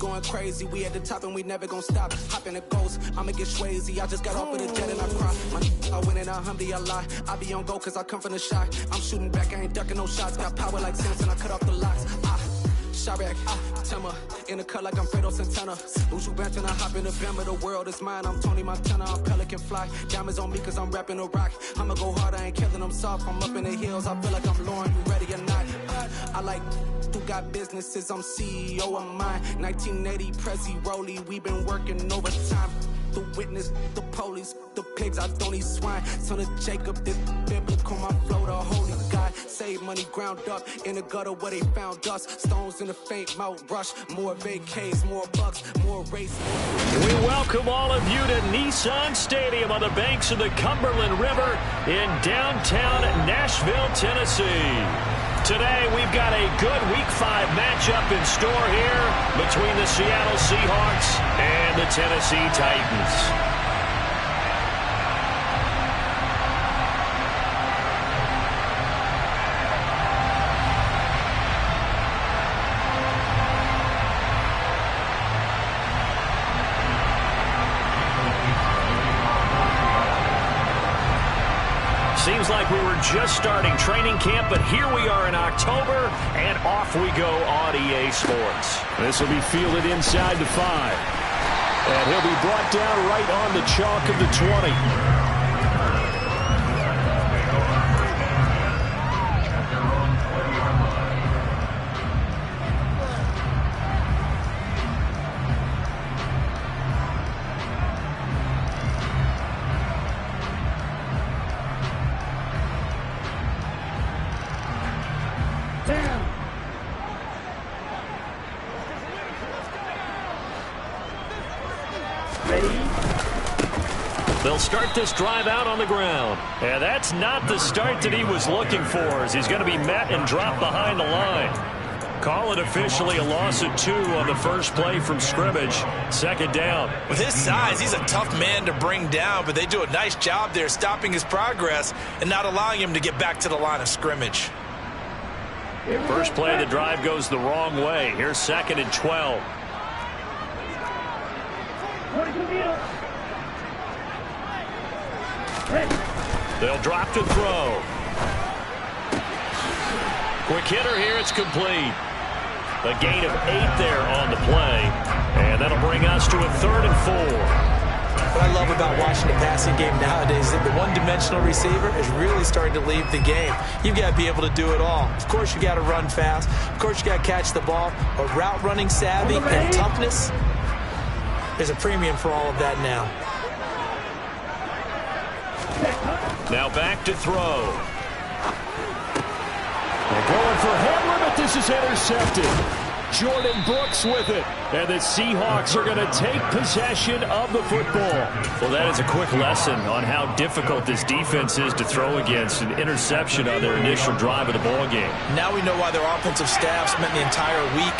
going crazy. We at the top and we never gonna stop. Hop in the ghost, I'ma get Swayze. I just got off of the jet and I cry. I win in a Humvee, I lie. I be on go cause I come from the shot. I'm shooting back, I ain't ducking no shots. Got power like Samson, I cut off the locks. Chirac, Timmer, in the cut like I'm Fredo Santana. Buju Banton, I hop in the Bama, the world is mine. I'm Tony Montana, I'm Pelican Fly. Diamonds on me cause I'm rapping a rock. I'ma go hard, I ain't killing them soft. I'm up in the hills, I feel like I'm Lauren, you ready or not? I like who got businesses, I'm CEO of mine. 1980 Prezi Rolly, we been working overtime. The witness, the police, the pigs, I don't eat swine. Son of Jacob, this biblical, my flow, the holy God. Save money ground up in the gutter where they found us. Stones in the faint mouth rush. More vacays, more bucks, more race. We welcome all of you to Nissan Stadium on the banks of the Cumberland River in downtown Nashville, Tennessee. Today, we've got a good Week 5 matchup in store here between the Seattle Seahawks and the Tennessee Titans. Seems like we were just starting training camp, but here we are in October, and off we go on EA Sports. This will be fielded inside the 5. And he'll be brought down right on the chalk of the 20. They'll start this drive out on the ground. And that's not the start that he was looking for, as he's going to be met and dropped behind the line. Call it officially a loss of 2 on the first play from scrimmage. Second down. With his size, he's a tough man to bring down, but they do a nice job there stopping his progress and not allowing him to get back to the line of scrimmage. First play of the drive goes the wrong way. Here's 2nd and 12. They'll drop to throw. Quick hitter here, it's complete. A gain of 8 there on the play. And that'll bring us to a 3rd and 4. What I love about watching the passing game nowadays is that the one-dimensional receiver is really starting to leave the game. You've got to be able to do it all. Of course, you got to run fast. Of course, you got to catch the ball. But route running savvy and toughness, there's a premium for all of that now. Now back to throw. They're going for Hamlin, but this is intercepted. Jordan Brooks with it. And the Seahawks are going to take possession of the football. Well, that is a quick lesson on how difficult this defense is to throw against. An interception on their initial drive of the ball game. Now we know why their offensive staff spent the entire week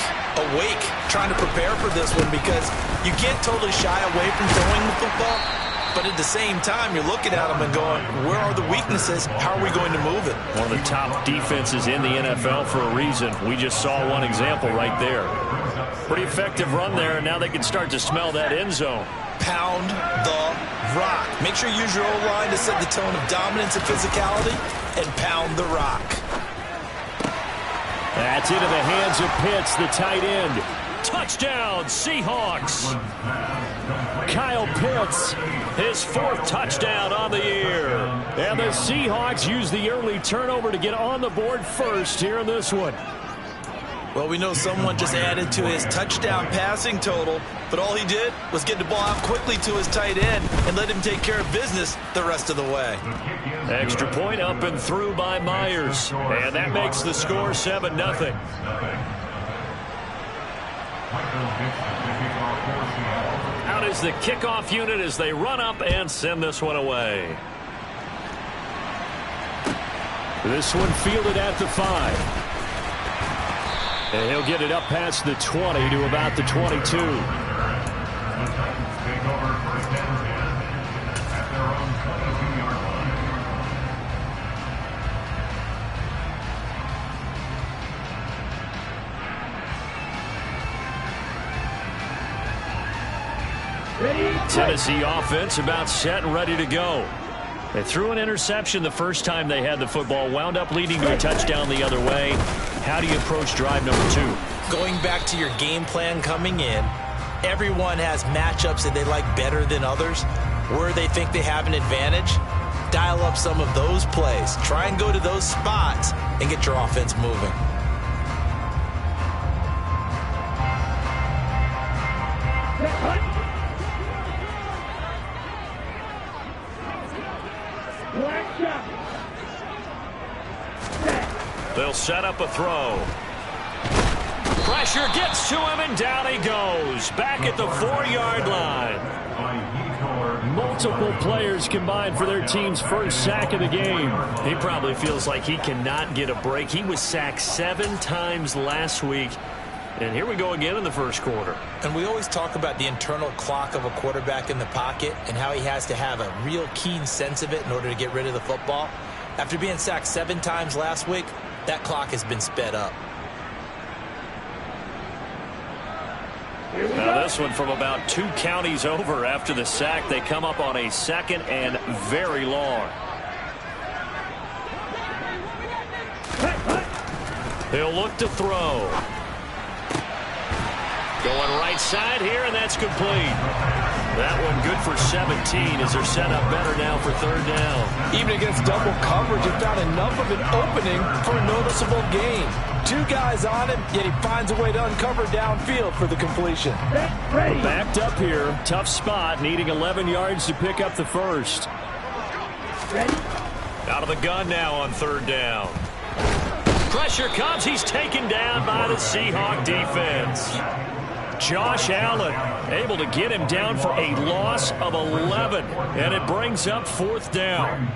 awake trying to prepare for this one, because you can't totally shy away from throwing the football. But at the same time, you're looking at them and going, where are the weaknesses? How are we going to move it? One of the top defenses in the NFL for a reason. We just saw one example right there. Pretty effective run there, and now they can start to smell that end zone. Pound the rock. Make sure you use your O-line to set the tone of dominance and physicality, and pound the rock. That's into the hands of Pitts, the tight end. Touchdown, Seahawks. Kyle Pitts, his 4th touchdown on the year. And the Seahawks use the early turnover to get on the board first here in this one. Well, we know someone just added to his touchdown passing total, but all he did was get the ball out quickly to his tight end and let him take care of business the rest of the way. Extra point up and through by Myers. And that makes the score 7-0. Out is the kickoff unit as they run up and send this one away. This one fielded at the 5. And he'll get it up past the 20 to about the 22. Tennessee offense about set and ready to go. They threw an interception the first time they had the football, wound up leading to a touchdown the other way. How do you approach drive number 2? Going back to your game plan coming in, everyone has matchups that they like better than others. Where they think they have an advantage, dial up some of those plays. Try and go to those spots and get your offense moving. They'll set up a throw. Pressure gets to him, and down he goes. Back at the 4-yard line. Multiple players combined for their team's first sack of the game. He probably feels like he cannot get a break. He was sacked 7 times last week. And here we go again in the first quarter. And we always talk about the internal clock of a quarterback in the pocket and how he has to have a real keen sense of it in order to get rid of the football. After being sacked 7 times last week, that clock has been sped up. Now this one from about 2 counties over after the sack. They come up on a 2nd and very long. He'll look to throw. Going right side here, and that's complete. That one good for 17 as they're set up better now for 3rd down. Even against double coverage, he found enough of an opening for a noticeable gain. 2 guys on him, yet he finds a way to uncover downfield for the completion. Backed up here. Tough spot, needing 11 yards to pick up the first. Out of the gun now on 3rd down. Pressure comes. He's taken down by the Seahawk defense. Josh Allen able to get him down for a loss of 11, and it brings up 4th down.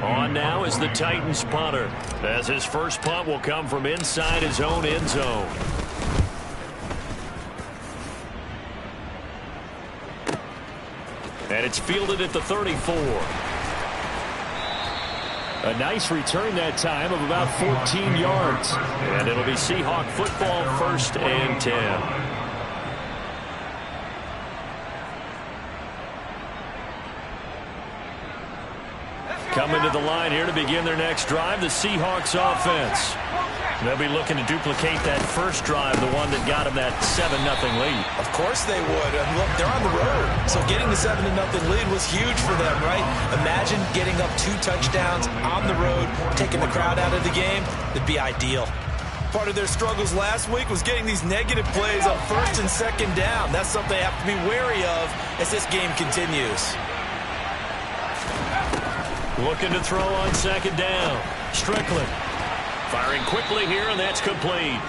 On now is the Titans punter, as his first punt will come from inside his own end zone. And it's fielded at the 34. A nice return that time of about 14 yards. And it'll be Seahawk football, 1st and 10. Coming to the line here to begin their next drive, the Seahawks offense. They'll be looking to duplicate that first drive, the one that got them that 7-0 lead. Of course they would. I mean, look, they're on the road. So getting the 7-0 lead was huge for them, right? Imagine getting up 2 touchdowns on the road, taking the crowd out of the game. It'd be ideal. Part of their struggles last week was getting these negative plays on 1st and 2nd down. That's something they have to be wary of as this game continues. Looking to throw on 2nd down. Strickland firing quickly here, and that's complete.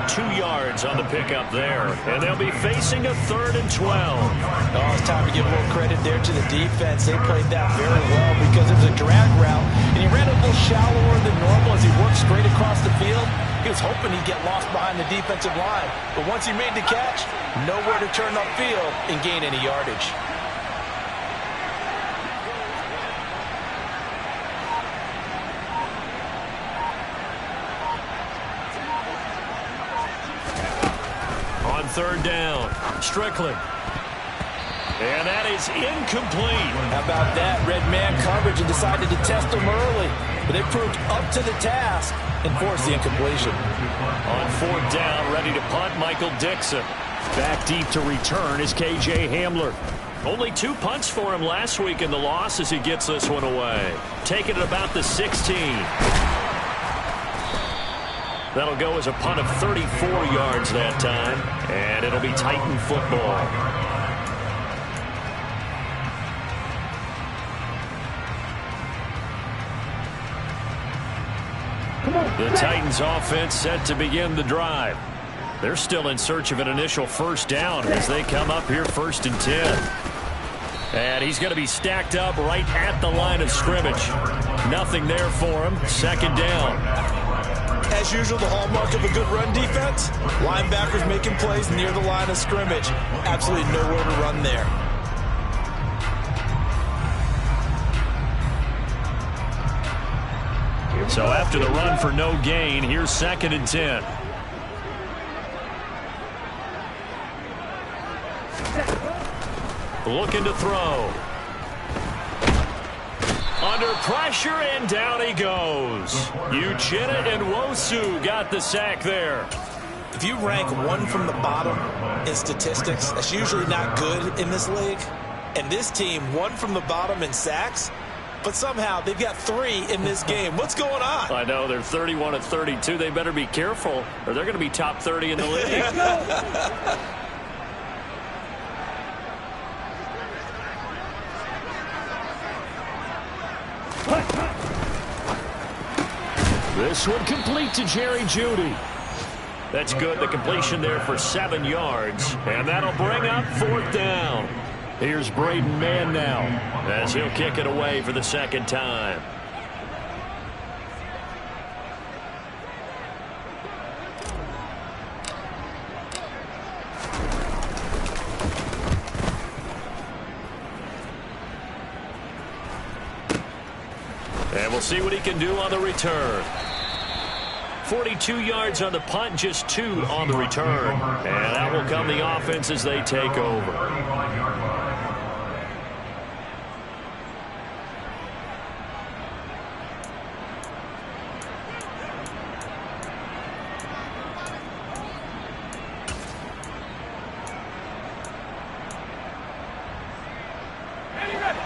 2 yards on the pickup there, and they'll be facing a 3rd and 12. Oh, it's time to give a little credit there to the defense. They played that very well because it was a drag route, and he ran a little shallower than normal as he worked straight across the field. He was hoping he'd get lost behind the defensive line, but once he made the catch, nowhere to turn upfield and gain any yardage. On 3rd down, Strickland. And that is incomplete. How about that? Red man coverage and decided to test them early. But they proved up to the task and forced the incompletion. On 4th down, ready to punt, Michael Dixon. Back deep to return is K.J. Hamler. Only 2 punts for him last week in the loss as he gets this one away. Taking it about the 16. That'll go as a punt of 34 yards that time, and it'll be Titan football. The Titans offense set to begin the drive. They're still in search of an initial 1st down as they come up here 1st and 10. And he's going to be stacked up right at the line of scrimmage. Nothing there for him. 2nd down. As usual, the hallmark of a good run defense, linebackers making plays near the line of scrimmage. Absolutely nowhere to run there. So after the run for no gain, here's 2nd and 10. looking to throw. Under pressure, and down he goes. Uchenna and Nwosu got the sack there. If you rank one from the bottom in statistics, that's usually not good in this league. And this team, one from the bottom in sacks, but somehow they've got 3 in this game. What's going on? I know, they're 31 of 32. They better be careful, or they're going to be top 30 in the league. This one complete to Jerry Jeudy. That's good. The completion there for 7 yards. And that'll bring up 4th down. Here's Braden Mann now as he'll kick it away for the 2nd time. And we'll see what he can do on the return. 42 yards on the punt, just 2 on the return. And that will come the offense as they take over.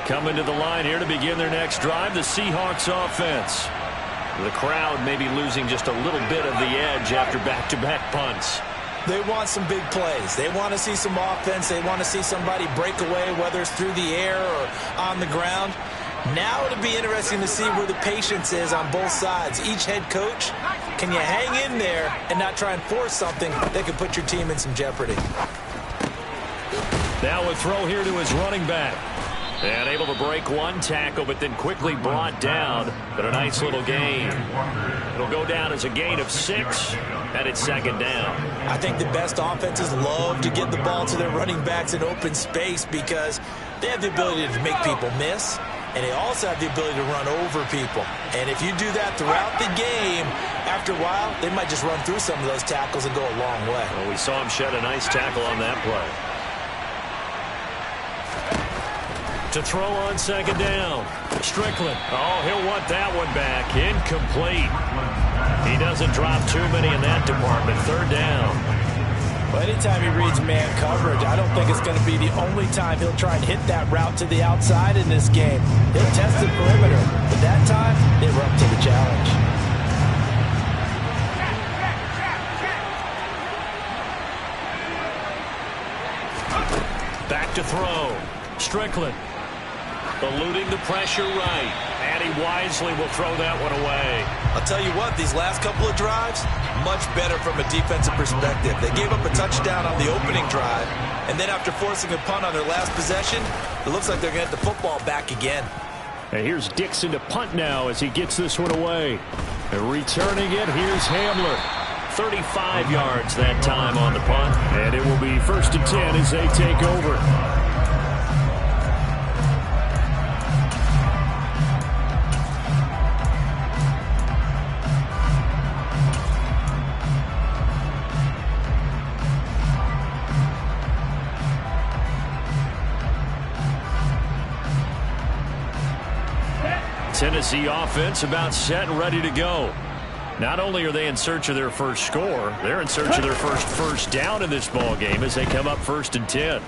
Coming to the line here to begin their next drive, the Seahawks offense. The crowd may be losing just a little bit of the edge after back-to-back punts. They want some big plays. They want to see some offense. They want to see somebody break away, whether it's through the air or on the ground. Now it'll be interesting to see where the patience is on both sides. Each head coach, can you hang in there and not try and force something that could put your team in some jeopardy? Now a throw here to his running back. And able to break one tackle, but then quickly brought down. But a nice little gain. It'll go down as a gain of 6, and it's 2nd down. I think the best offenses love to get the ball to their running backs in open space because they have the ability to make people miss, and they also have the ability to run over people. And if you do that throughout the game, after a while, they might just run through some of those tackles and go a long way. Well, we saw him shed a nice tackle on that play. To throw on 2nd down. Strickland. Oh, he'll want that one back. Incomplete. He doesn't drop too many in that department. 3rd down. Well, anytime he reads man coverage, I don't think it's going to be the only time he'll try and hit that route to the outside in this game. He'll test the perimeter, but that time, they were up to the challenge. Back to throw. Strickland. Eluding the pressure right. And he wisely will throw that one away. I'll tell you what, these last couple of drives, much better from a defensive perspective. They gave up a touchdown on the opening drive, and then after forcing a punt on their last possession, it looks like they're going to get the football back again. And here's Dixon to punt now as he gets this one away. And returning it, here's Hamler. 35 yards that time on the punt. And it will be 1st and 10 as they take over. Tennessee offense about set and ready to go. Not only are they in search of their first score, they're in search of their first down in this ball game as they come up 1st and 10.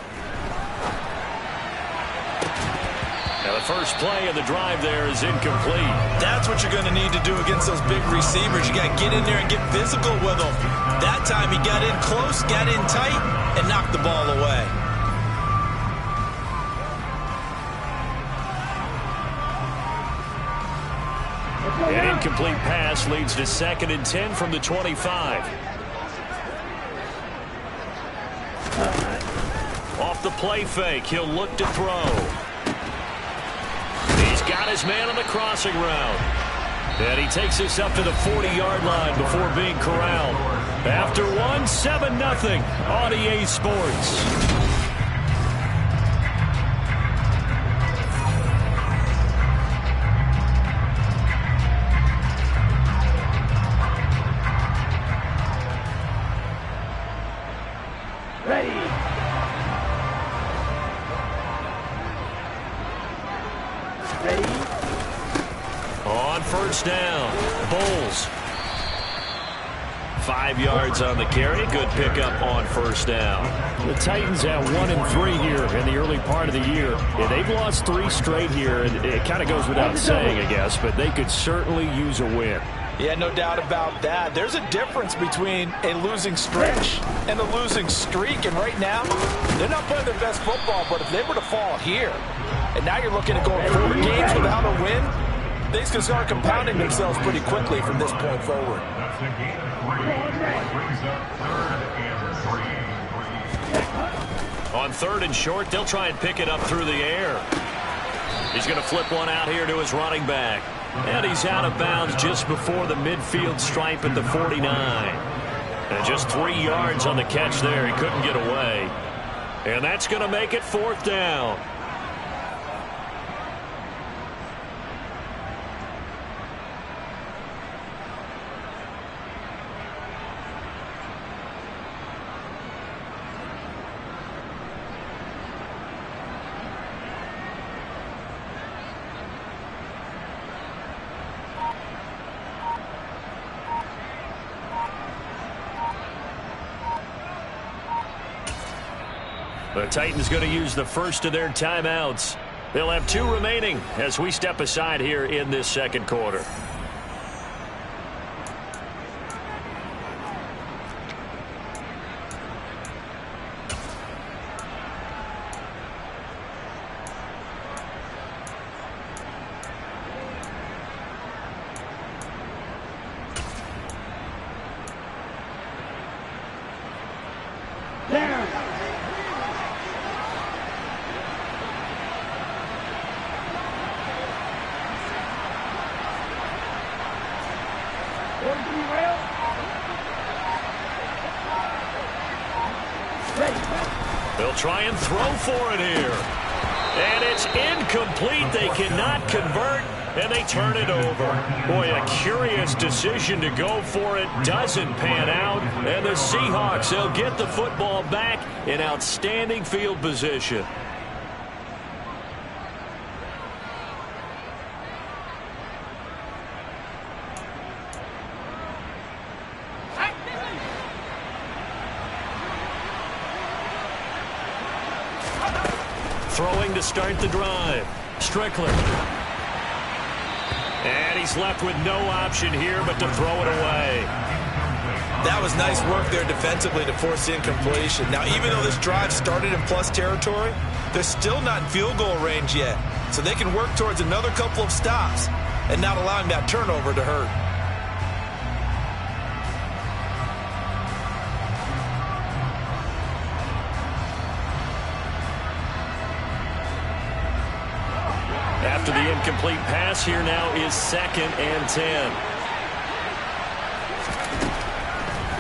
Now the first play of the drive there is incomplete. That's what you're going to need to do against those big receivers. You got to get in there and get physical with them. That time he got in close, got in tight, and knocked the ball away. An incomplete pass leads to 2nd and 10 from the 25. Off the play fake, he'll look to throw. He's got his man on the crossing route. And he takes this up to the 40-yard line before being corralled. After one, 7-0 on EA Sports. On first down, Bulls. 5 yards on the carry. Good pickup on first down. The Titans have 1-3 here in the early part of the year. Yeah, they've lost 3 straight here, and it kind of goes without saying, I guess, but they could certainly use a win. Yeah, no doubt about that. There's a difference between a losing stretch and a losing streak, and right now, they're not playing their best football, but if they were to fall here, and now you're looking at going 4 games without a win, things can start compounding themselves pretty quickly from this point forward. On 3rd and short, they'll try and pick it up through the air. He's going to flip one out here to his running back. And he's out of bounds just before the midfield stripe at the 49. And just 3 yards on the catch there. He couldn't get away. And that's going to make it 4th down. The Titans going to use the first of their timeouts. They'll have 2 remaining as we step aside here in this second quarter. They'll try and throw for it here. And it's incomplete. They cannot convert, and they turn it over. Boy, a curious decision to go for it. Doesn't pan out. And the Seahawks, they'll get the football back in outstanding field position. Throwing to start the drive. Strickland. And he's left with no option here but to throw it away. That was nice work there defensively to force incompletion. Now, even though this drive started in plus territory, they're still not in field goal range yet. So they can work towards another couple of stops and not allowing that turnover to hurt. After the incomplete pass, here now is 2nd and 10.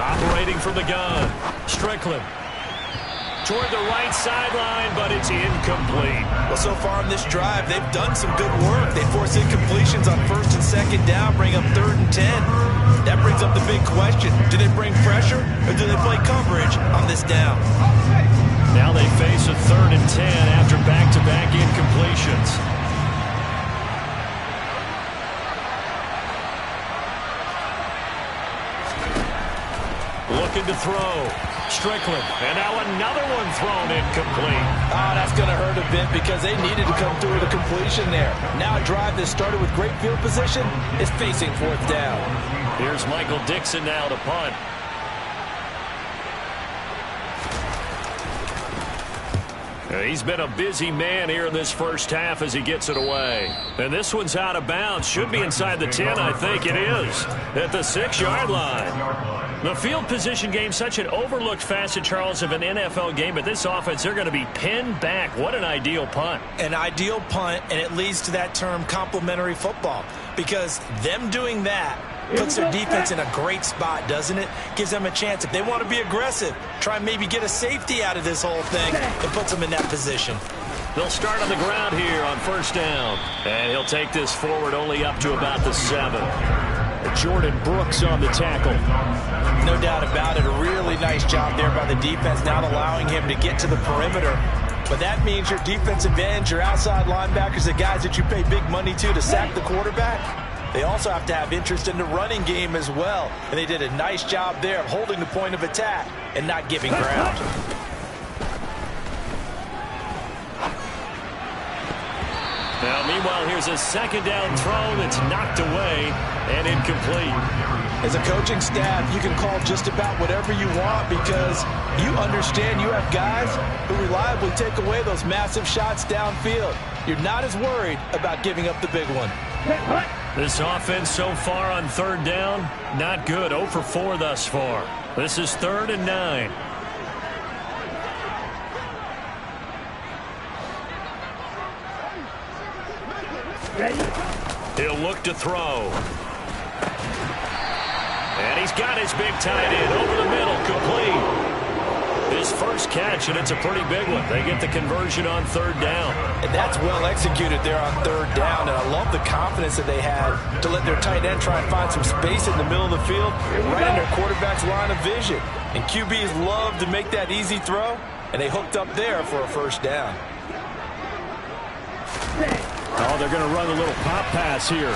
Operating from the gun. Strickland. Toward the right sideline, but it's incomplete. Well, so far in this drive, they've done some good work. They force incompletions on 1st and 2nd down, bring up 3rd and 10. That brings up the big question. Do they bring pressure, or do they play coverage on this down? Now they face a 3rd and 10 after back-to-back incompletions. Looking to throw. Strickland. And now another one thrown incomplete. Oh, that's going to hurt a bit because they needed to come through with a completion there. Now a drive that started with great field position is facing 4th down. Here's Michael Dixon now to punt. He's been a busy man here in this first half as he gets it away. And this one's out of bounds. Should be inside the 10, I think it is. At the 6-yard line. The field position game, such an overlooked facet, Charles, of an NFL game. But this offense, they're going to be pinned back. What an ideal punt. An ideal punt, and it leads to that term complementary football. Because them doing that puts their defense in a great spot, doesn't it? Gives them a chance. If they want to be aggressive, try and maybe get a safety out of this whole thing. It puts them in that position. They'll start on the ground here on 1st down. And he'll take this forward only up to about the 7. Jordan Brooks on the tackle. No doubt about it. A really nice job there by the defense, not allowing him to get to the perimeter. But that means your defensive ends, your outside linebackers, the guys that you pay big money to sack the quarterback, they also have to have interest in the running game as well. And they did a nice job there of holding the point of attack and not giving ground. Now, meanwhile, here's a second down throw that's knocked away and incomplete. As a coaching staff, you can call just about whatever you want because you understand you have guys who reliably take away those massive shots downfield. You're not as worried about giving up the big one. This offense so far on third down, not good. 0 for 4 thus far. This is 3rd and 9. He'll look to throw. And he's got his big tight end over the middle, complete. His first catch, and it's a pretty big one. They get the conversion on third down. And that's well executed there on third down, and I love the confidence that they had to let their tight end try and find some space in the middle of the field, right in their quarterback's line of vision. And QBs love to make that easy throw, and they hooked up there for a first down. Oh, they're going to run a little pop pass here.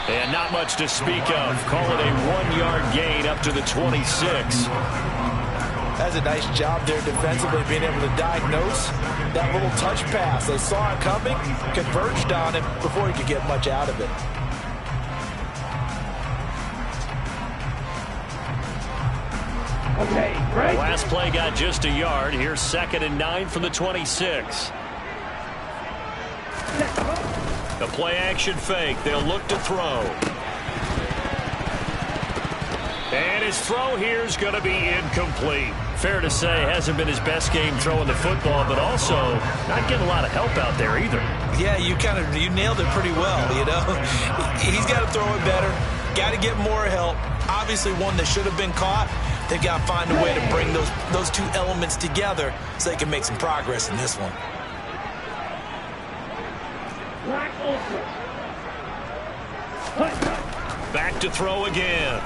And not much to speak of. Call it a 1-yard gain up to the 26. That's a nice job there defensively, being able to diagnose that little touch pass. They saw it coming, converged on it before he could get much out of it. Okay, right. The last play got just a yard. Here's 2nd and 9 from the 26. The play-action fake. They'll look to throw. And his throw here is going to be incomplete. Fair to say, hasn't been his best game throwing the football, but also not getting a lot of help out there either. Yeah, you nailed it pretty well, you know. He's got to throw it better. Got to get more help. Obviously one that should have been caught. They've got to find a way to bring those two elements together so they can make some progress in this one. Back to throw again.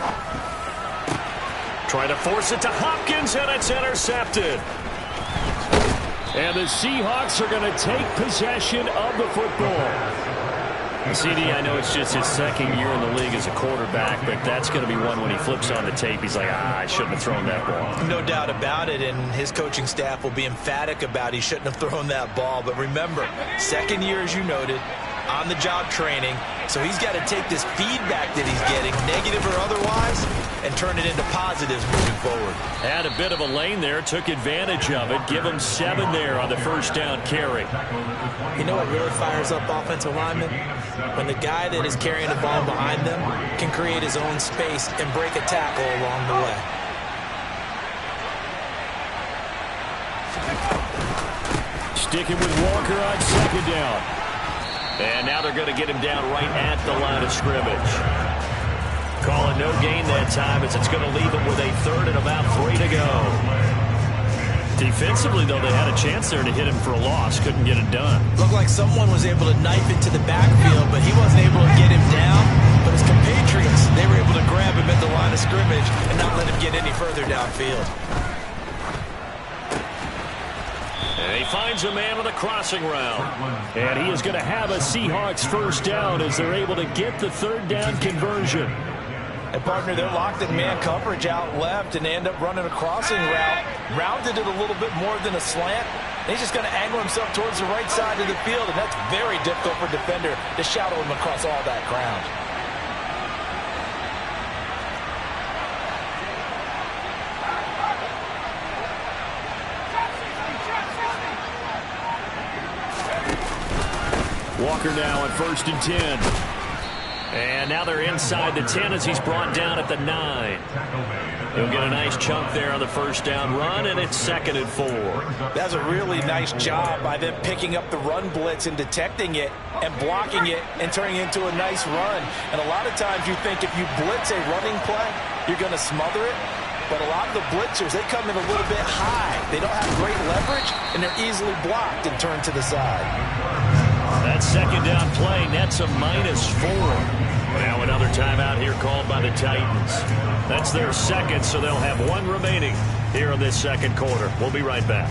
Trying to force it to Hopkins, and it's intercepted. And the Seahawks are going to take possession of the football. CD, I know it's just his 2nd year in the league as a quarterback, but that's going to be one when he flips on the tape. He's like, I shouldn't have thrown that ball. No doubt about it, and his coaching staff will be emphatic about he shouldn't have thrown that ball. But remember, 2nd year, as you noted, on-the-job training, so he's got to take this feedback that he's getting, negative or otherwise, and turn it into positives moving forward. Had a bit of a lane there, took advantage of it. Give him 7 there on the first down carry. You know what really fires up offensive linemen? When the guy that is carrying the ball behind them can create his own space and break a tackle along the way. Sticking with Walker on 2nd down. And now they're going to get him down right at the line of scrimmage. Call it no gain that time as it's going to leave him with a 3rd and about 3 to go. Defensively, though, they had a chance there to hit him for a loss. Couldn't get it done. Looked like someone was able to knife it to the backfield, but he wasn't able to get him down. But his compatriots, they were able to grab him at the line of scrimmage and not let him get any further downfield. And he finds a man on the crossing route. And he is going to have a Seahawks first down as they're able to get the 3rd down conversion. And, partner, they're locked in man coverage out left, and they end up running a crossing route. Rounded it a little bit more than a slant. And he's just going to angle himself towards the right side of the field, and that's very difficult for a defender to shadow him across all that ground. Walker now on 1st and 10. And now they're inside the 10 as he's brought down at the 9. He'll get a nice chunk there on the first down run, and it's 2nd and 4. That's a really nice job by them picking up the run blitz and detecting it and blocking it and turning it into a nice run. And a lot of times you think if you blitz a running play, you're going to smother it. But a lot of the blitzers, they come in a little bit high. They don't have great leverage, and they're easily blocked and turned to the side. That 2nd down play nets a -4. Now another timeout here called by the Titans. That's their 2nd, so they'll have 1 remaining here in this 2nd quarter. We'll be right back.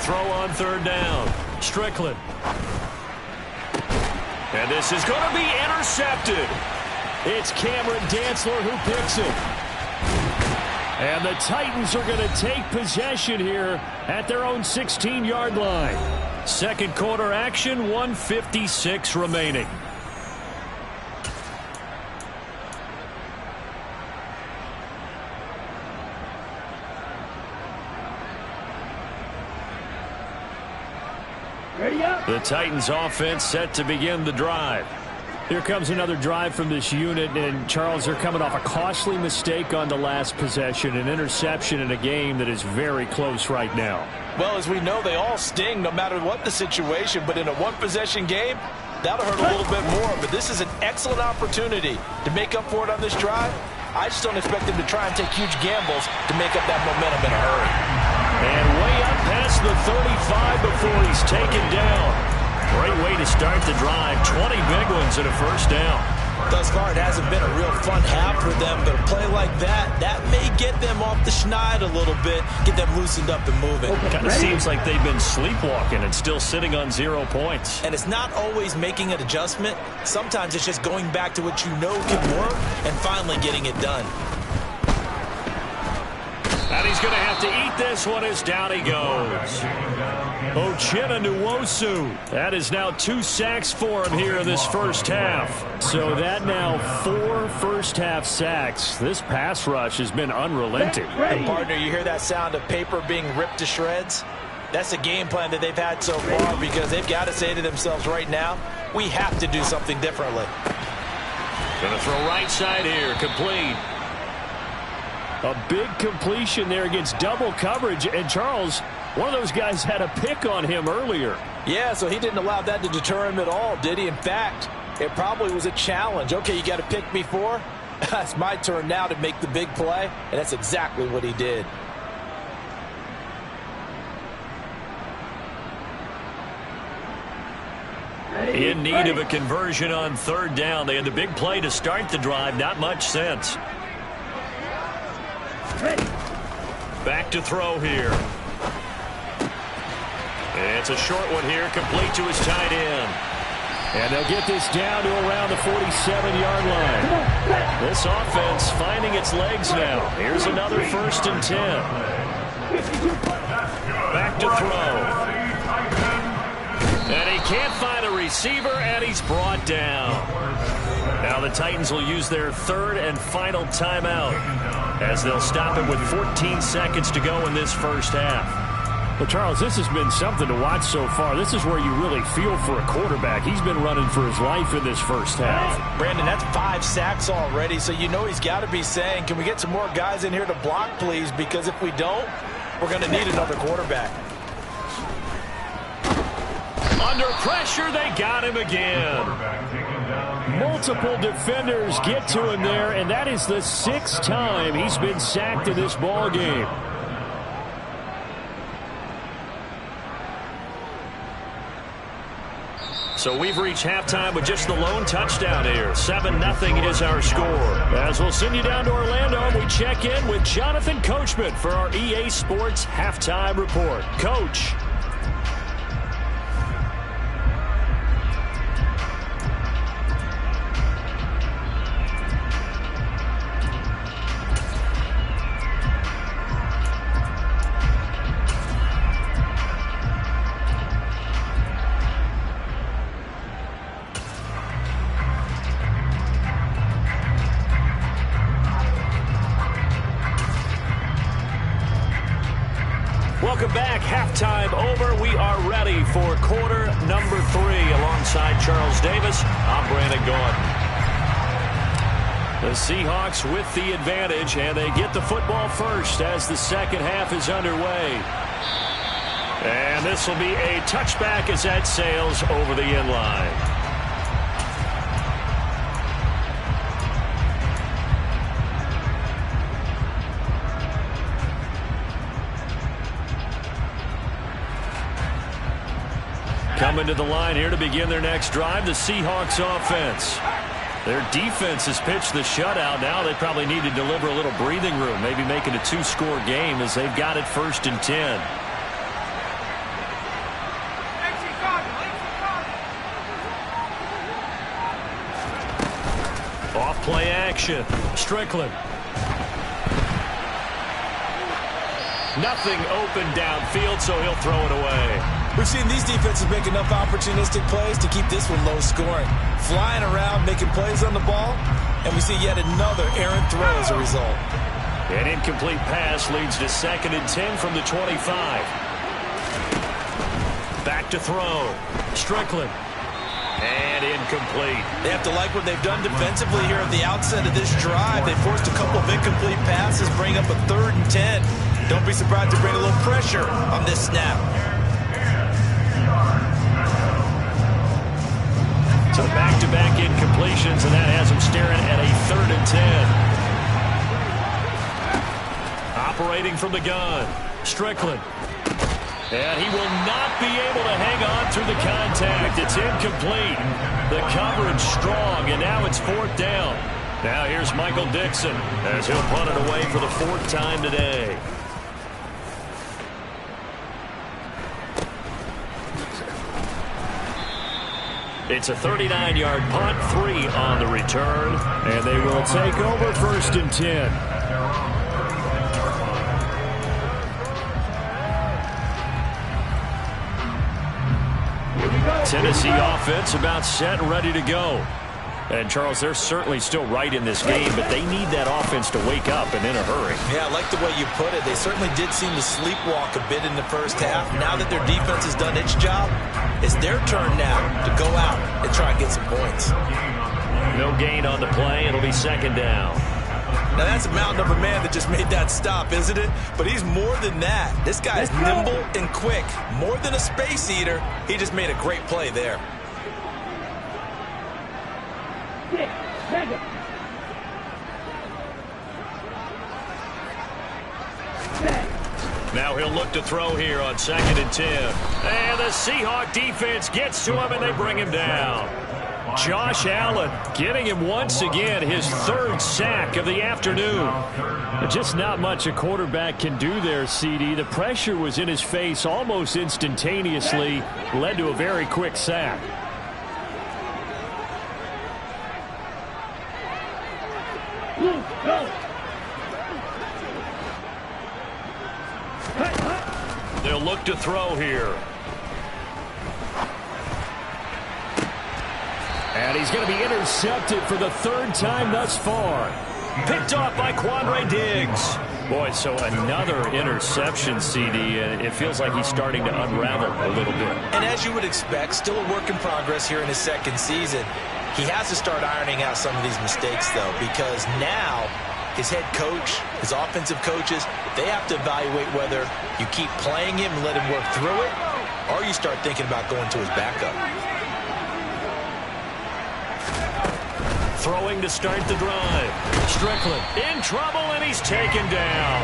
throw on third down. Strickland. And this is going to be intercepted. It's Cameron Dantzler who picks it. And the Titans are going to take possession here at their own 16-yard line. Second quarter action, 1:56 remaining. The Titans offense set to begin the drive. Here comes another drive from this unit, and Charles, they're coming off a costly mistake on the last possession, an interception in a game that is very close right now. Well, as we know, they all sting no matter what the situation, but in a one-possession game, that'll hurt a little bit more. But this is an excellent opportunity to make up for it on this drive. I just don't expect them to try and take huge gambles to make up that momentum in a hurry. And way up past the 35 before he's taken down. Great way to start the drive. 20 big ones and a first down. Thus far, it hasn't been a real fun half for them, but a play like that may get them off the schneid a little bit, get them loosened up and moving. Kind of seems like they've been sleepwalking and still sitting on 0 points. And it's not always making an adjustment. Sometimes it's just going back to what you know can work and finally getting it done. And he's going to have to eat this one as down he goes. Uchenna Nwosu. That is now 2 sacks for him here in this first half. So that now 4 first-half sacks. This pass rush has been unrelenting. And partner, you hear that sound of paper being ripped to shreds? That's the game plan that they've had so far because they've got to say to themselves right now, we have to do something differently. Going to throw right side here, complete. A big completion there against double coverage. And Charles, one of those guys had a pick on him earlier. Yeah, so he didn't allow that to deter him at all, did he? In fact, it probably was a challenge. Okay, you got to pick me 4. It's my turn now to make the big play, and that's exactly what he did. In need of a conversion on third down. They had the big play to start the drive. Not much sense. Back to throw here. It's a short one here, complete to his tight end. And they'll get this down to around the 47-yard line. This offense finding its legs now. Here's another 1st and 10. Back to throw. And he can't find a receiver, and he's brought down. Now the Titans will use their 3rd and final timeout as they'll stop it with 14 seconds to go in this first half. Well, Charles, this has been something to watch so far. This is where you really feel for a quarterback. He's been running for his life in this first half. Brandon, that's 5 sacks already, so you know he's got to be saying, can we get some more guys in here to block, please? Because if we don't, we're going to need another quarterback. Under pressure, they got him again. Multiple defenders get to him there, and that is the 6th time he's been sacked in this ball game. So we've reached halftime with just the lone touchdown here. 7-0 is our score. As we'll send you down to Orlando, we check in with Jonathan Coachman for our EA Sports Halftime Report. Coach. Welcome back. Halftime over. We are ready for quarter number 3. Alongside Charles Davis, I'm Brandon Gordon. The Seahawks with the advantage, and they get the football first as the second half is underway. And this will be a touchback as that sails over the end line. Coming to the line here to begin their next drive, the Seahawks offense. Their defense has pitched the shutout. Now they probably need to deliver a little breathing room, maybe make it a 2-score game as they've got it 1st and 10. Off play action. Strickland. Nothing open downfield, so he'll throw it away. We've seen these defenses make enough opportunistic plays to keep this one low scoring. Flying around, making plays on the ball, and we see yet another errant throw as a result. An incomplete pass leads to 2nd and 10 from the 25. Back to throw. Strickland. And incomplete. They have to like what they've done defensively here at the outset of this drive. They forced a couple of incomplete passes, bring up a 3rd and 10. Don't be surprised to bring a little pressure on this snap. So back-to-back incompletions, and that has him staring at a 3rd and 10. Operating from the gun. Strickland. And he will not be able to hang on through the contact. It's incomplete. The coverage strong, and now it's 4th down. Now here's Michael Dixon as he'll punt it away for the 4th time today. It's a 39-yard punt, 3 on the return. And they will take over 1st and 10. Tennessee offense about set and ready to go. And, Charles, they're certainly still right in this game, but they need that offense to wake up and in a hurry. Yeah, I like the way you put it. They certainly did seem to sleepwalk a bit in the first half. Now that their defense has done its job, it's their turn now to go out and try and get some points. No gain on the play. It'll be 2nd down. Now, that's a mountain of a man that just made that stop, isn't it? But he's more than that. This guy is nimble and quick. More than a space eater, he just made a great play there. Now he'll look to throw here on 2nd and 10. And the Seahawk defense gets to him, and they bring him down. Josh Allen getting him once again, his 3rd sack of the afternoon. Just not much a quarterback can do there, CD. The pressure was in his face almost instantaneously, led to a very quick sack. They'll look to throw here. And he's going to be intercepted for the 3rd time thus far. Picked off by Quandre Diggs. Boy, so another interception, CD. It feels like he's starting to unravel a little bit. And as you would expect, still a work in progress here in his 2nd season. He has to start ironing out some of these mistakes, though, because now his head coach, his offensive coaches, they have to evaluate whether you keep playing him and let him work through it, or you start thinking about going to his backup. Throwing to start the drive. Strickland in trouble, and he's taken down.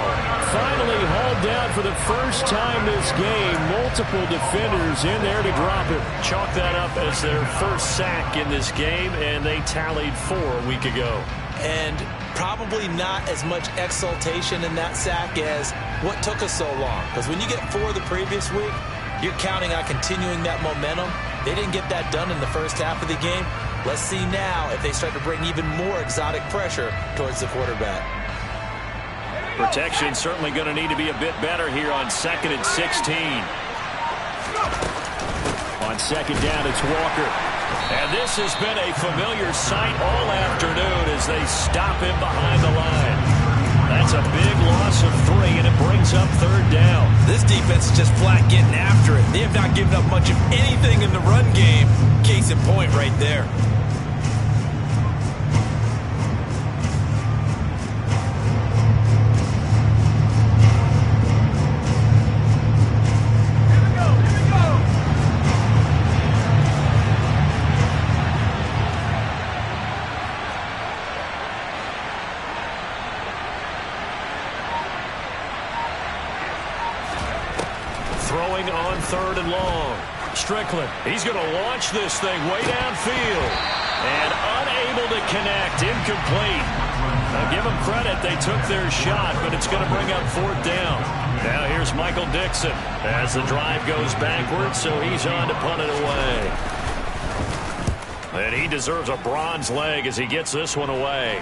Finally hauled down for the first time this game. Multiple defenders in there to drop it. Chalk that up as their 1st sack in this game, and they tallied 4 a week ago. And probably not as much exultation in that sack as what took us so long. Because when you get 4 the previous week, you're counting on continuing that momentum. They didn't get that done in the first half of the game. Let's see now if they start to bring even more exotic pressure towards the quarterback. Protection certainly going to need to be a bit better here on 2nd and 16. On 2nd down, it's Walker. And this has been a familiar sight all afternoon as they stop him behind the line. That's a big loss of 3, and it brings up 3rd down. This defense is just flat getting after it. They have not given up much of anything in the run game. Case in point right there. Throwing on 3rd and long. Strickland, he's going to launch this thing way downfield. And unable to connect, incomplete. Now give them credit, they took their shot, but it's going to bring up 4th down. Now here's Michael Dixon as the drive goes backwards, so he's on to punt it away. And he deserves a bronze leg as he gets this one away.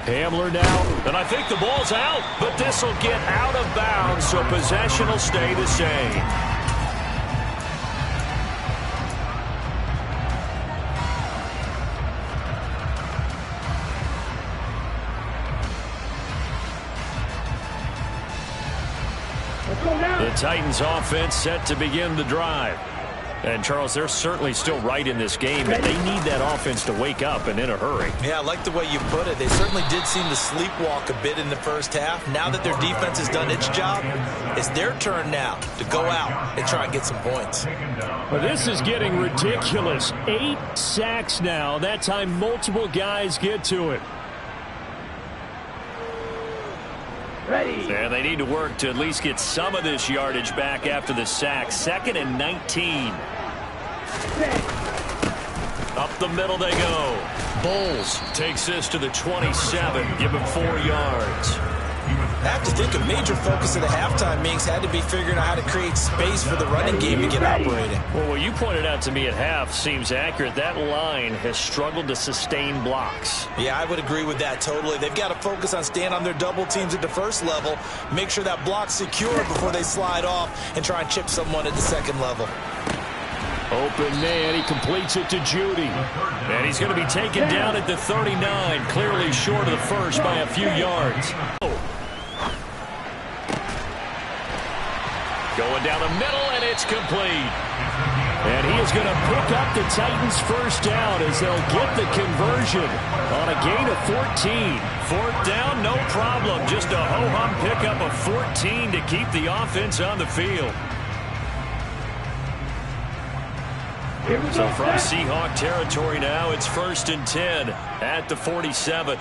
Hamler now. And I think the ball's out, but this will get out of bounds, so possession will stay the same. The Titans offense set to begin the drive. And, Charles, they're certainly still right in this game, but they need that offense to wake up and in a hurry. Yeah, I like the way you put it. They certainly did seem to sleepwalk a bit in the first half. Now that their defense has done its job, it's their turn now to go out and try and get some points. Well, this is getting ridiculous. 8 sacks now. That time multiple guys get to it. And they need to work to at least get some of this yardage back after the sack. 2nd and 19. Up the middle they go. Bulls takes this to the 27. Give him 4 yards. I have to think a major focus of the halftime meetings had to be figuring out how to create space for the running game to get operating. Well, what you pointed out to me at half seems accurate. That line has struggled to sustain blocks. Yeah, I would agree with that totally. They've got to focus on staying on their double teams at the first level, make sure that block's secure before they slide off and try and chip someone at the second level. Open man, he completes it to Judy. And he's going to be taken down at the 39, clearly short of the first by a few yards. Going down the middle, and it's complete. And he is going to pick up the Titans' first down as they'll get the conversion on a gain of 14. 4th down, no problem. Just a ho-hum pickup of 14 to keep the offense on the field. So from Seahawk territory now, it's 1st and 10 at the 47.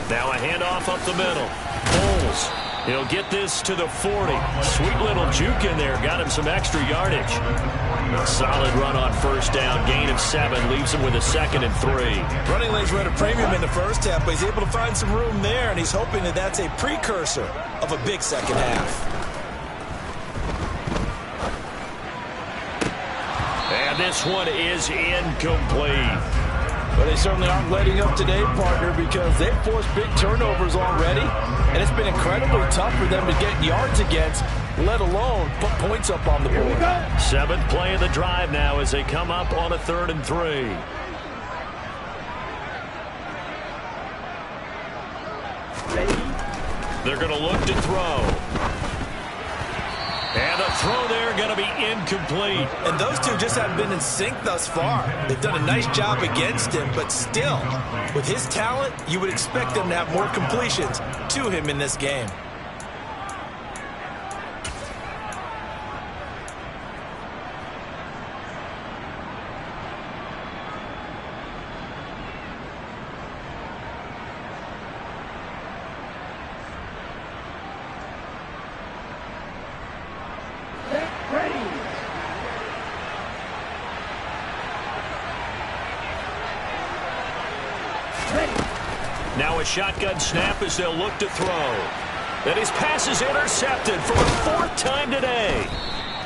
Now a handoff up the middle. Bulls. He'll get this to the 40. Sweet little juke in there. Got him some extra yardage. A solid run on 1st down. Gain of 7. Leaves him with a 2nd and 3. Running lanes were at a premium in the first half, but he's able to find some room there, and he's hoping that that's a precursor of a big second half. And this one is incomplete. But they certainly aren't letting up today, partner, because they've forced big turnovers already, and it's been incredibly tough for them to get yards against, let alone put points up on the board. 7th play of the drive now as they come up on a 3rd and 3. They're going to look to throw. And the throw there going to be incomplete. And those two just haven't been in sync thus far. They've done a nice job against him, but still, with his talent, you would expect them to have more completions to him in this game. Now a shotgun snap as they'll look to throw. And his pass is intercepted for the 4th time today.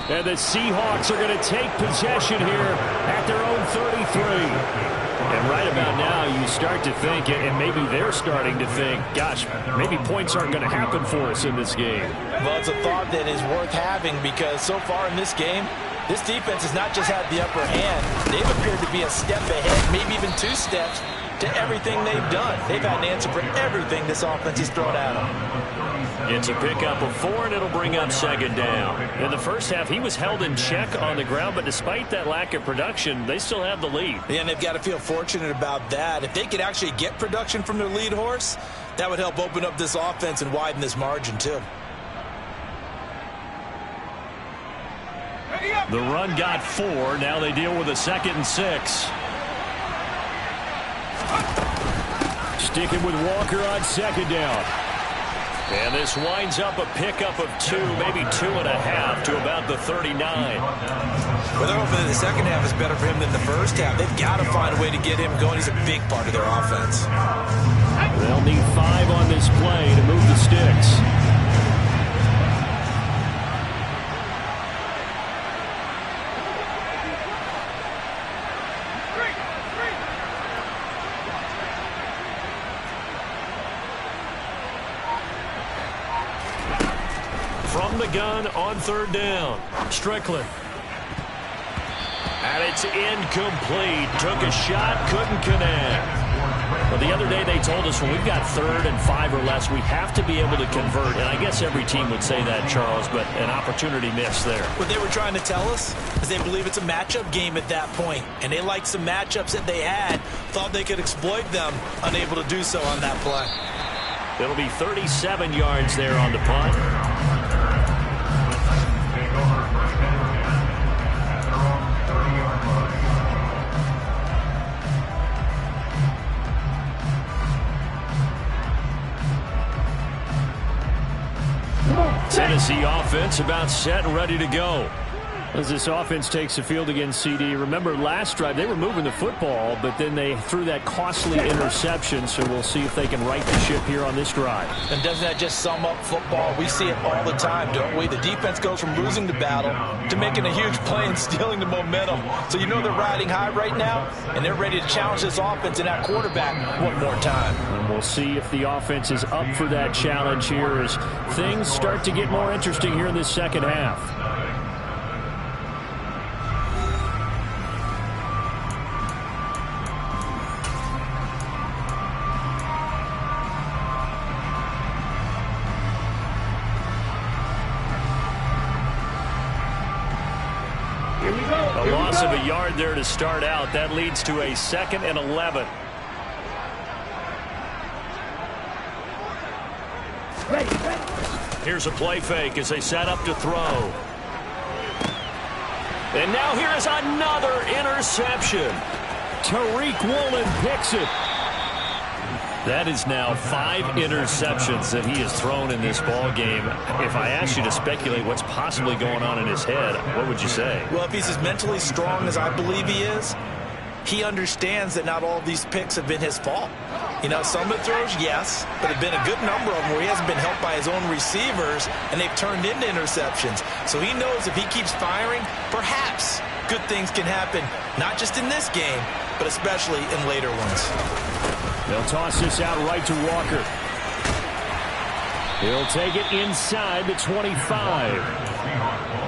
And the Seahawks are going to take possession here at their own 33. And right about now, you start to think, and maybe they're starting to think, gosh, maybe points aren't going to happen for us in this game. Well, it's a thought that is worth having because so far in this game, this defense has not just had the upper hand. They've appeared to be a step ahead, maybe even 2 steps to everything they've done. They've had an answer for everything this offense has thrown at them. It's a pickup of 4, and it'll bring up 2nd down. In the first half, he was held in check on the ground, but despite that lack of production, they still have the lead. Yeah, and they've got to feel fortunate about that. If they could actually get production from their lead horse, that would help open up this offense and widen this margin, too. The run got 4. Now they deal with a 2nd and 6. Sticking with Walker on 2nd down. And this winds up a pickup of 2, maybe 2.5 to about the 39. Well, they're hoping that the second half is better for him than the first half. They've got to find a way to get him going. He's a big part of their offense. They'll need 5 on this play to move the sticks. the gun on third down. Strickland. And it's incomplete. Took a shot, couldn't connect. Well, the other day they told us when we've got 3rd and 5 or less, we have to be able to convert. And I guess every team would say that, Charles, but an opportunity missed there. What they were trying to tell us is they believe it's a matchup game at that point. And they liked some matchups that they had, thought they could exploit them, unable to do so on that play. It'll be 37 yards there on the punt. Tennessee offense about set and ready to go. As this offense takes the field against CD, remember last drive they were moving the football, but then they threw that costly interception, so we'll see if they can right the ship here on this drive. And doesn't that just sum up football? We see it all the time, don't we? The defense goes from losing the battle to making a huge play and stealing the momentum. So you know they're riding high right now, and they're ready to challenge this offense and that quarterback one more time. And we'll see if the offense is up for that challenge here as things start to get more interesting here in this second half. A loss of a yard there to start out. That leads to a 2nd and 11. Here's a play fake as they set up to throw. And now here is another interception. Tariq Woolen picks it. That is now 5 interceptions that he has thrown in this ball game. If I asked you to speculate what's possibly going on in his head, what would you say? Well, if he's as mentally strong as I believe he is, he understands that not all of these picks have been his fault. You know, some of the throws, yes, but there have been a good number of them where he hasn't been helped by his own receivers, and they've turned into interceptions. So he knows if he keeps firing, perhaps good things can happen, not just in this game, but especially in later ones. They'll toss this out right to Walker. He'll take it inside the 25.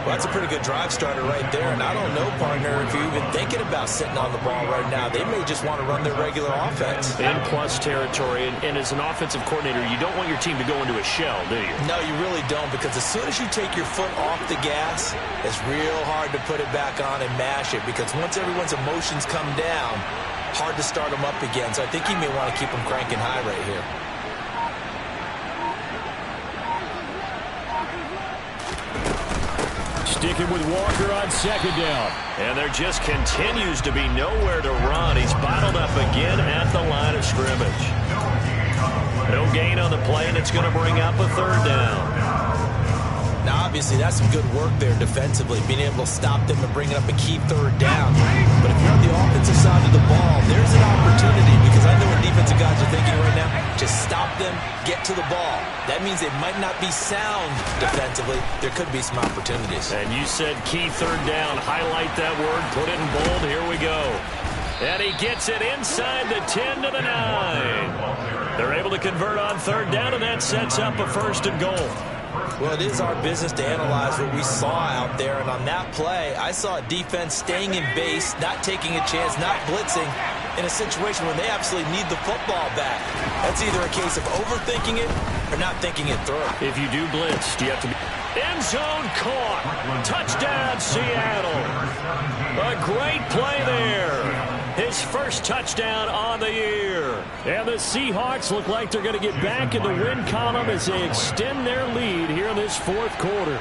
Well, that's a pretty good drive starter right there. And I don't know, partner, if you're even thinking about sitting on the ball right now. They may just want to run their regular offense. In plus territory. And as an offensive coordinator, you don't want your team to go into a shell, do you? No, you really don't. Because as soon as you take your foot off the gas, it's real hard to put it back on and mash it. Because once everyone's emotions come down, hard to start them up again. So I think he may want to keep them cranking high right here. Sticking with Walker on 2nd down. And there just continues to be nowhere to run. He's bottled up again at the line of scrimmage. No gain on the play, and it's going to bring up a 3rd down. Now, obviously, that's some good work there defensively, being able to stop them and bring up a key 3rd down. But if you're on the offensive side of the ball, there's an opportunity, because I know what defensive guys are thinking right now. Just stop them, get to the ball. That means they might not be sound defensively. There could be some opportunities. And you said key 3rd down. Highlight that word, put it in bold. Here we go. And he gets it inside the 10 to the 9. They're able to convert on 3rd down, and that sets up a 1st and goal. Well, it is our business to analyze what we saw out there, and on that play, I saw a defense staying in base, not taking a chance, not blitzing, in a situation when they absolutely need the football back. That's either a case of overthinking it or not thinking it through. If you do blitz, do you have to be... End zone caught. Touchdown, Seattle. A great play there. His first touchdown on the year. And the Seahawks look like they're going to get back in the win column as they extend their lead here in this 4th quarter.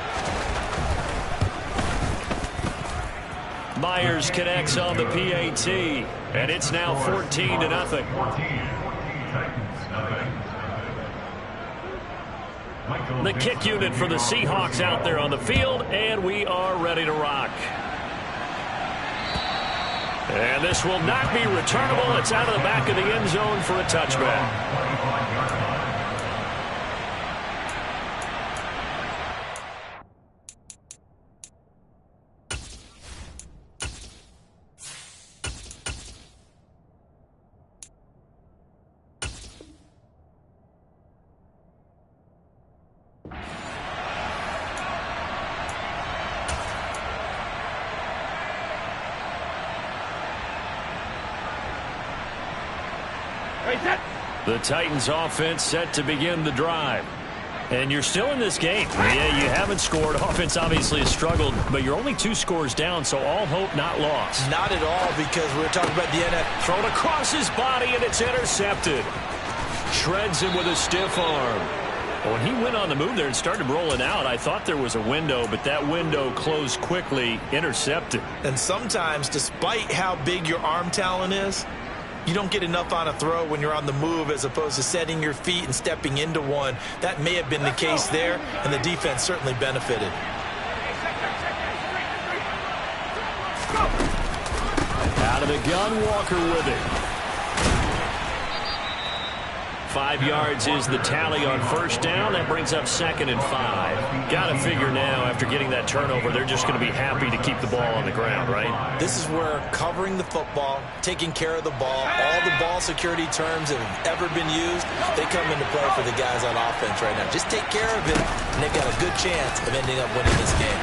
Myers connects on the PAT, and it's now 14-0. The kick unit for the Seahawks out there on the field, and we are ready to rock. And this will not be returnable. It's out of the back of the end zone for a touchback. The Titans offense set to begin the drive. And you're still in this game. Yeah, you haven't scored. Offense obviously has struggled, but you're only 2 scores down, so all hope not lost. Not at all, because we're talking about the NFL. Thrown across his body, and it's intercepted. Shreds him with a stiff arm. When he went on the move there and started rolling out, I thought there was a window, but that window closed quickly, intercepted. And sometimes, despite how big your arm talent is, you don't get enough on a throw when you're on the move as opposed to setting your feet and stepping into one. That may have been the case there, and the defense certainly benefited. Out of the gun, Walker with it. 5 yards is the tally on first down. That brings up 2nd and 5. Got to figure now, after getting that turnover, they're just going to be happy to keep the ball on the ground, right? This is where covering the football, taking care of the ball, all the ball security terms that have ever been used, they come into play for the guys on offense right now. Just take care of it, and they've got a good chance of ending up winning this game.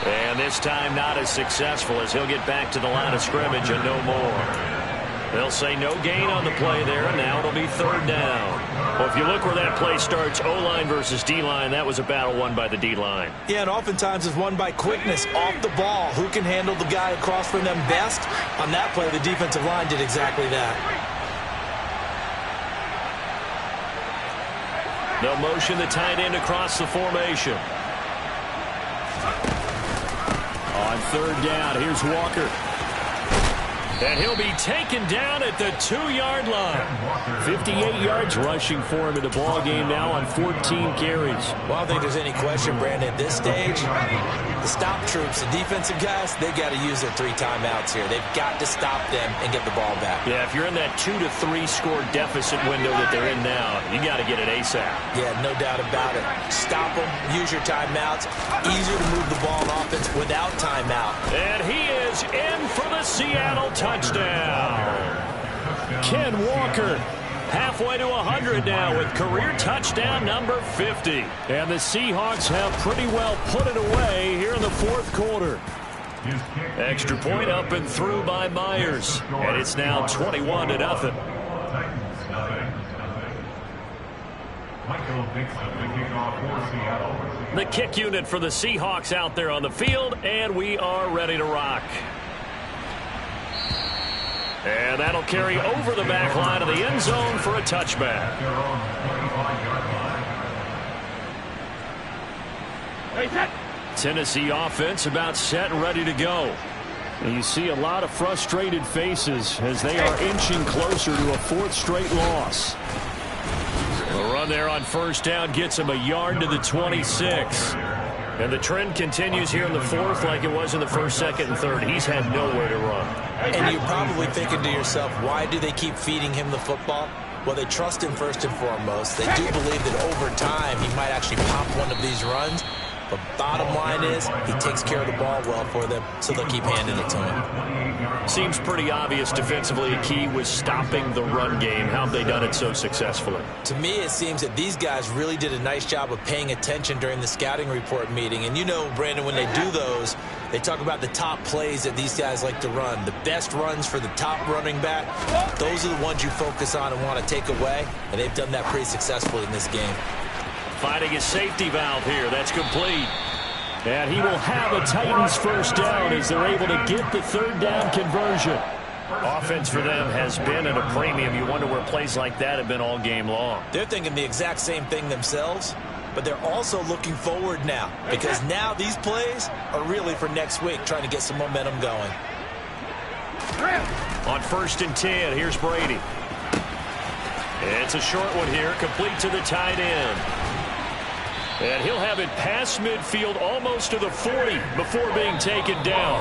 And this time not as successful, as he'll get back to the line of scrimmage and no more. They'll say no gain on the play there, and now it'll be 3rd down. Well, if you look where that play starts, O-line versus D-line, that was a battle won by the D-line. Yeah, and oftentimes it's won by quickness off the ball. Who can handle the guy across from them best? On that play, the defensive line did exactly that. They'll motion the tight end across the formation. On 3rd down, here's Walker. And he'll be taken down at the 2-yard line. 58 yards rushing for him in the ball game now on 14 carries. Well, I don't think there's any question, Brandon, at this stage, the stop troops, the defensive guys, they got to use their 3 timeouts here. They've got to stop them and get the ball back. Yeah, if you're in that 2 to 3 score deficit window that they're in now, you got to get it ASAP. Yeah, no doubt about it. Stop them, use your timeouts. Easier to move the ball on offense without timeout. And he is in for the Seattle touchdown. Ken Walker halfway to 100 now with career touchdown number 50. And the Seahawks have pretty well put it away here in the 4th quarter. Extra point up and through by Myers. And it's now 21-0. The kick unit for the Seahawks out there on the field, and we are ready to rock. And that'll carry over the back line of the end zone for a touchback. Tennessee offense about set and ready to go. And you see a lot of frustrated faces as they are inching closer to a 4th straight loss. The run there on first down gets him a yard to the 26. And the trend continues here in the 4th like it was in the 1st, 2nd, and 3rd. He's had nowhere to run. And you're probably thinking to yourself, why do they keep feeding him the football? Well, they trust him first and foremost. They do believe that over time he might actually pop one of these runs. But bottom line is he takes care of the ball well for them, so they'll keep handing it to him. Seems pretty obvious defensively a key was stopping the run game. How have they done it so successfully? To me, it seems that these guys really did a nice job of paying attention during the scouting report meeting. And you know, Brandon, when they do those, they talk about the top plays that these guys like to run. The best runs for the top running back, those are the ones you focus on and want to take away. And they've done that pretty successfully in this game. Finding a safety valve here. That's complete. And he will have a Titans first down as they're able to get the 3rd down conversion. Offense for them has been at a premium. You wonder where plays like that have been all game long. They're thinking the exact same thing themselves, but they're also looking forward now because now these plays are really for next week, trying to get some momentum going. On 1st and 10, here's Brady. It's a short one here, complete to the tight end. And he'll have it past midfield almost to the 40 before being taken down.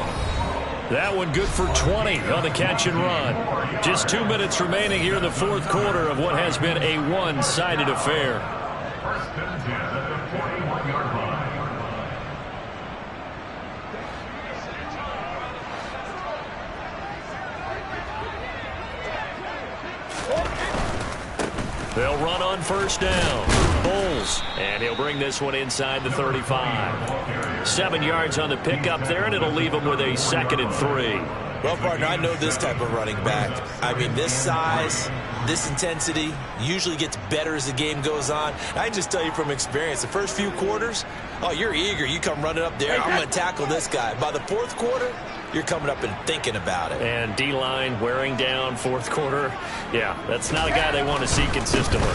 That one good for 20 on the catch and run. Just 2 minutes remaining here in the 4th quarter of what has been a one-sided affair. They'll run on first down. Bulls. And he'll bring this one inside the 35. 7 yards on the pickup there, and it'll leave him with a 2nd and 3. Well, partner, I know this type of running back. I mean, this size, This intensity usually gets better as the game goes on. I just tell you from experience, the first few quarters, oh, you're eager. You come running up there, I'm going to tackle this guy. By the fourth quarter, you're coming up and thinking about it. And D-line wearing down fourth quarter. Yeah, that's not a guy they want to see consistently.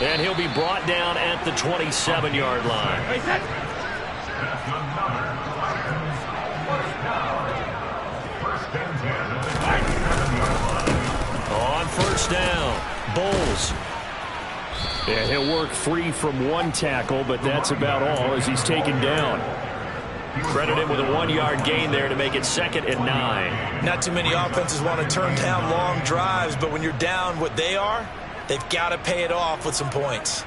And he'll be brought down at the 27-yard line. On first down, Bulls. Yeah, he'll work free from one tackle, but that's about all as he's taken down. Credit him with a 1-yard gain there to make it 2nd and 9. Not too many offenses want to turn down long drives, but when you're down what they are, they've got to pay it off with some points.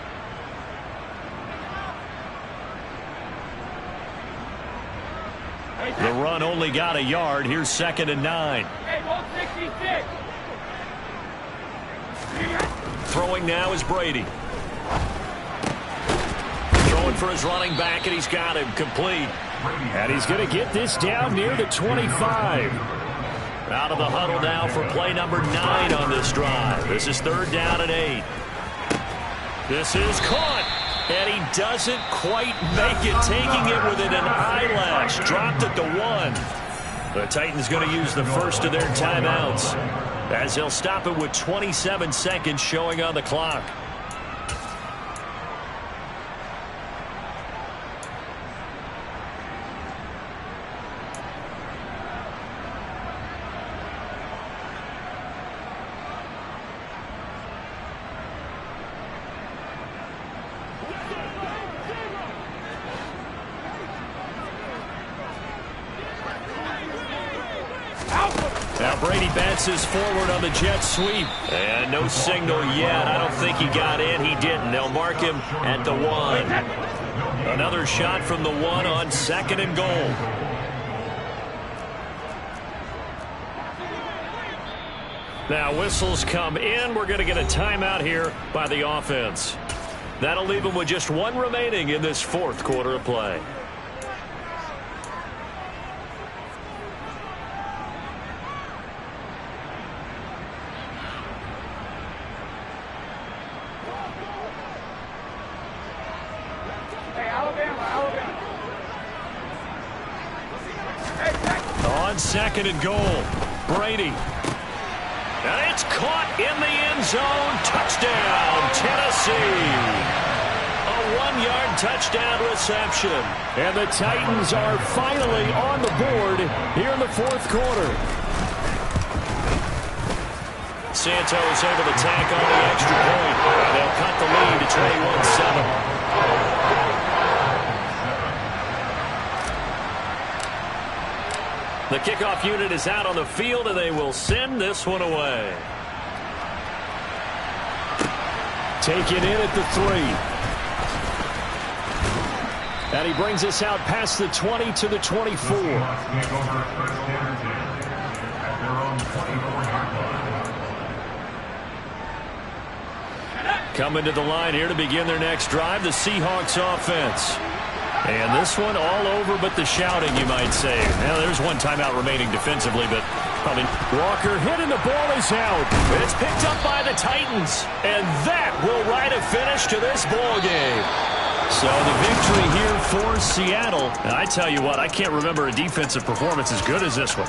The run only got a yard. Here's 2nd and 9. Throwing now is Brady. Throwing for his running back, and he's got him complete. And he's going to get this down near the 25. Out of the huddle now for play number 9 on this drive. This is 3rd down and 8. This is caught. And he doesn't quite make it, taking it within an eyelash. Dropped at the 1. The Titans going to use the first of their timeouts, as they'll stop it with 27 seconds showing on the clock. Now Brady bounces forward on the jet sweep. And no signal yet. I don't think he got in. He didn't. They'll mark him at the 1. Another shot from the 1 on 2nd and goal. Now whistles come in. We're going to get a timeout here by the offense. That'll leave them with just 1 remaining in this 4th quarter of play. On 2nd and goal, Brady. And it's caught in the end zone. Touchdown, Tennessee. A 1-yard touchdown reception. And the Titans are finally on the board here in the 4th quarter. Santos able to tack on the extra point. And they'll cut the lead to 21-7. The kickoff unit is out on the field, and they will send this one away. Taken in at the 3. And he brings us out past the 20 to the 24. Coming to the line here to begin their next drive, the Seahawks offense. And this one all over but the shouting, you might say. Now, there's 1 timeout remaining defensively, but probably Walker hit and the ball is out. It's picked up by the Titans, and that will write a finish to this ball game. So the victory here for Seattle. And I tell you what, I can't remember a defensive performance as good as this one.